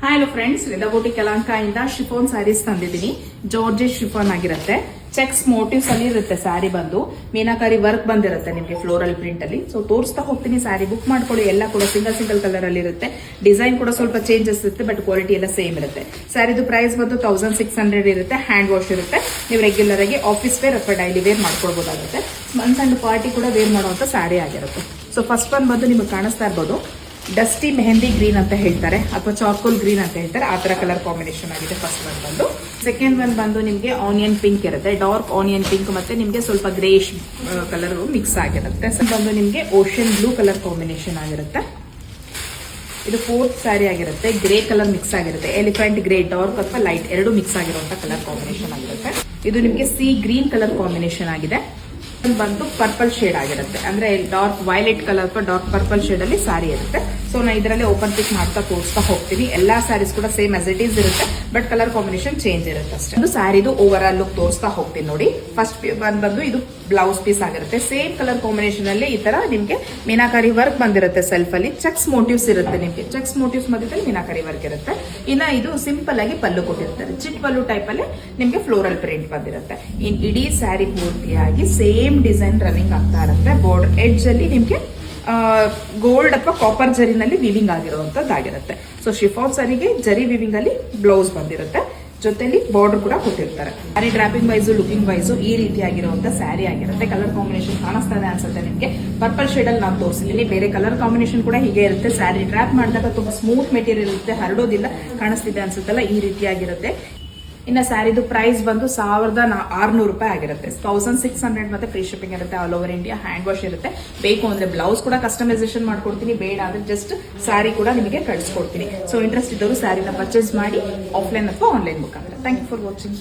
Hello friends, ವೆದಗೋಟಿ ಕಲಾಂಕದಿಂದ chiffon saris ತಂದಿದ್ದೀನಿ. Georgette chiffon ಆಗಿರುತ್ತೆ. Cheques motives ಅಲ್ಲಿ ಇರುತ್ತೆ. ಸ್ಯಾರಿ ಬಂದು ಮೀನಾಕಾರಿ ವರ್ಕ್ ಬಂದಿರುತ್ತೆ ನಿಮಗೆ ಫ್ಲೋರಲ್ ಪ್ರಿಂಟ್ ಅಲ್ಲಿ. ಸೊ ತೋರಿಸ್ತಾ ಹೋಗ್ತೀನಿ. ಸ್ಯಾರಿ ಬುಕ್ ಮಾಡ್ಕೊಳ್ಳಿ. ಎಲ್ಲ ಕೂಡ ಸಿಂಗಲ್ ಕಲರ್ ಅಲ್ಲಿ ಇರುತ್ತೆ. ಡಿಸೈನ್ ಕೂಡ ಸ್ವಲ್ಪ ಚೇಂಜಸ್ ಇರುತ್ತೆ, ಬಟ್ ಕ್ವಾಲಿಟಿ ಎಲ್ಲ ಸೇಮ್ ಇರುತ್ತೆ. ಸ್ಯಾರಿದು ಪ್ರೈಸ್ ಬಂದು 1600 ಇರುತ್ತೆ. ಹ್ಯಾಂಡ್ ವಾಶ್ ಇರುತ್ತೆ. ನೀವು ರೆಗ್ಯುಲರ್ ಆಗಿ ಆಫೀಸ್ ವೇರ್ ಅಥವಾ ಡೈಲಿ ವೇರ್ ಮಾಡ್ಕೊಳ್ಬಹುದಾಗುತ್ತೆ. ಸಣ್ಣ ಪಾರ್ಟಿ ಕೂಡ ವೇರ್ ಮಾಡುವಂತ ಸ್ಯಾರಿ ಆಗಿರುತ್ತೆ. ಸೊ ಫಸ್ಟ್ ಒನ್ ಬಂದು ನಿಮಗೆ ಕಾಣಿಸ್ತಾ ಇರ್ಬೋದು, ಡಸ್ಟಿ ಮೆಹಂದಿ ಗ್ರೀನ್ ಅಂತ ಹೇಳ್ತಾರೆ ಅಥವಾ ಚಾರ್ಕೋಲ್ ಗ್ರೀನ್ ಅಂತ ಹೇಳ್ತಾರೆ. ಆ ತರ ಕಲರ್ ಕಾಂಬಿನೇಷನ್ ಆಗಿದೆ ಫಸ್ಟ್ ಒನ್ ಬಂದು. ಸೆಕೆಂಡ್ ಒನ್ ಬಂದು ನಿಮಗೆ ಆನಿಯನ್ ಪಿಂಕ್ ಇರುತ್ತೆ. ಡಾರ್ಕ್ ಆನಿಯನ್ ಪಿಂಕ್ ಮತ್ತೆ ನಿಮಗೆ ಸ್ವಲ್ಪ ಗ್ರೇಶ್ ಕಲರ್ ಮಿಕ್ಸ್ ಆಗಿರುತ್ತೆ. ಬಂದು ನಿಮಗೆ ಓಷನ್ ಬ್ಲೂ ಕಲರ್ ಕಾಂಬಿನೇಷನ್ ಆಗಿರುತ್ತೆ. ಇದು ಫೋರ್ತ್ ಸ್ಯಾರಿ ಆಗಿರುತ್ತೆ. ಗ್ರೇ ಕಲರ್ ಮಿಕ್ಸ್ ಆಗಿರುತ್ತೆ. ಎಲಿಫೆಂಟ್ ಗ್ರೇ ಡಾರ್ಕ್ ಅಥವಾ ಲೈಟ್ ಎರಡು ಮಿಕ್ಸ್ ಆಗಿರುವಂತಹ ಕಲರ್ ಕಾಂಬಿನೇಷನ್ ಆಗಿರುತ್ತೆ. ಇದು ನಿಮಗೆ ಸಿ ಗ್ರೀನ್ ಕಲರ್ ಕಾಂಬಿನೇಷನ್ ಆಗಿದೆ. ಬಂದು ಪರ್ಪಲ್ ಶೇಡ್ ಆಗಿರುತ್ತೆ. ಅಂದ್ರೆ ಡಾರ್ಕ್ ವೈಲೆಟ್ ಕಲರ್ ಅಥವಾ ಡಾರ್ಕ್ ಪರ್ಪಲ್ ಶೇಡ್ ಅಲ್ಲಿ ಸ್ಯಾರಿ ಇರುತ್ತೆ. ಸೊ ನಾ ಇದರಲ್ಲಿ ಓಪನ್ ಪಿಕ್ ಮಾಡ್ತಾ ತೋರಿಸ್ತಾ ಹೋಗ್ತೀನಿ. ಎಲ್ಲಾ ಸ್ಯಾರೀಸ್ ಕೂಡ ಸೇಮ್ ಆಸ್ ಇಟ್ ಈಸ್ ಇರುತ್ತೆ, ಬಟ್ ಕಲರ್ ಕಾಂಬಿನೇಷನ್ ಚೇಂಜ್ ಇರುತ್ತೆ ಅಷ್ಟೇ. ಇದು ಸ್ಯಾರಿದು ಓವರ್ ಆಲ್ ಲುಕ್ ತೋರಿಸ್ತಾ ಹೋಗ್ತೀನಿ ನೋಡಿ. ಫಸ್ಟ್ ಬಂದು ಇದು ಬ್ಲೌಸ್ ಪೀಸ್ ಆಗಿರುತ್ತೆ. ಸೇಮ್ ಕಲರ್ ಕಾಂಬಿನೇಷನ್ ಅಲ್ಲಿ ಈ ತರ ನಿಮ್ಗೆ ಮೀನಾಕಾರಿ ವರ್ಕ್ ಬಂದಿರುತ್ತೆ. ಸೆಲ್ಫ್ ಅಲ್ಲಿ ಚೆಕ್ಸ್ ಮೋಟಿವ್ಸ್ ಇರುತ್ತೆ. ನಿಮ್ಗೆ ಚೆಕ್ಸ್ ಮೋಟಿವ್ಸ್ ಮಧ್ಯದಲ್ಲಿ ಮೀನಾಕಾರಿ ವರ್ಕ್ ಇರುತ್ತೆ. ಇನ್ನ ಇದು ಸಿಂಪಲ್ ಆಗಿ ಪಲ್ಲು ಕೊಟ್ಟಿರ್ತಾರೆ. ಚಿಟ್ ಪಲ್ಲು ಟೈಪ್ ಅಲ್ಲಿ ನಿಮ್ಗೆ ಫ್ಲೋರಲ್ ಪ್ರಿಂಟ್ ಬಂದಿರುತ್ತೆ. ಇನ್ ಇಡೀ ಸ್ಯಾರಿ ಪೂರ್ತಿಯಾಗಿ ಸೇಮ್ ಡಿಸೈನ್ ರನ್ನಿಂಗ್ ಆಗ್ತಾ ಇರುತ್ತೆ. ಬಾರ್ಡರ್ ಎಡ್ಜ್ ಅಲ್ಲಿ ನಿಮ್ಗೆ ಗೋಲ್ಡ್ ಅಥವಾ ಕಾಪರ್ ಜರಿನಲ್ಲಿ ವಿವಿಂಗ್ ಆಗಿರುವಂತದ್ದಾಗಿರುತ್ತೆ. ಸೊ ಶಿಫಾನ್ ಸ್ಯಾರಿಗೆ ಜರಿ ವಿವಿಂಗ್ ಅಲ್ಲಿ ಬ್ಲೌಸ್ ಬಂದಿರುತ್ತೆ. ಜೊತೆಲಿ ಬಾರ್ಡರ್ ಕೂಡ ಕೊಟ್ಟಿರ್ತಾರೆ. Sari draping wise looking wise ಈ ರೀತಿಯಾಗಿರುವಂತ ಸ್ಯಾರಿ ಆಗಿರುತ್ತೆ. ಕಲರ್ ಕಾಂಬಿನೇಷನ್ ಕಾಣಿಸ್ತಾ ಇದೆ ಅನ್ಸುತ್ತೆ ನಿಮ್ಗೆ. ಪರ್ಪಲ್ ಶೇಡ್ ಅಲ್ಲಿ ನಾನು ತೋರಿಸಿದ್ದೀನಿ. ಬೇರೆ ಕಲರ್ ಕಾಂಬಿನೇಷನ್ ಕೂಡ ಹೀಗೆ ಇರುತ್ತೆ. ಸ್ಯಾರಿ ಡ್ರಾಪ್ ಮಾಡಿದಾಗ ತುಂಬಾ ಸ್ಮೂತ್ ಮೆಟೀರಿಯಲ್ ಇರುತ್ತೆ, ಹರಡೋದಿಲ್ಲ. ಕಾಣಿಸ್ತಿದೆ ಅನ್ಸುತ್ತಲ್ಲ, ಈ ರೀತಿಯಾಗಿರುತ್ತೆ. ಇನ್ನ ಸ್ಯಾರಿದು ಪ್ರೈಸ್ ಬಂದು 1600 ರೂಪಾಯಿ ಆಗಿರುತ್ತೆ. 1600 ಮತ್ತೆ ಫ್ರೀ ಶಿಪ್ಪಿಂಗ್ ಇರುತ್ತೆ. All over India. Hand wash ಇರುತ್ತೆ. ಬೇಕು ಅಂದ್ರೆ ಬ್ಲೌಸ್ ಕೂಡ ಕಸ್ಟಮೈಸೇಷನ್ ಮಾಡ್ಕೊಡ್ತೀನಿ. ಬೇಡ ಅಂದ್ರೆ ಜಸ್ಟ್ ಸ್ಯಾರಿ ಕೂಡ ನಿಮಗೆ ಕಳಿಸ್ಕೊಡ್ತೀನಿ. ಸೊ ಇಂಟ್ರೆಸ್ಟ್ ಇದ್ದವರು ಸ್ಯಾರಿನ ಪರ್ಚೇಸ್ ಮಾಡಿ ಆಫ್ಲೈನ್ ಅಥವಾ ಆನ್ಲೈನ್ ಮುಖಾಂತರ. Thank you for watching.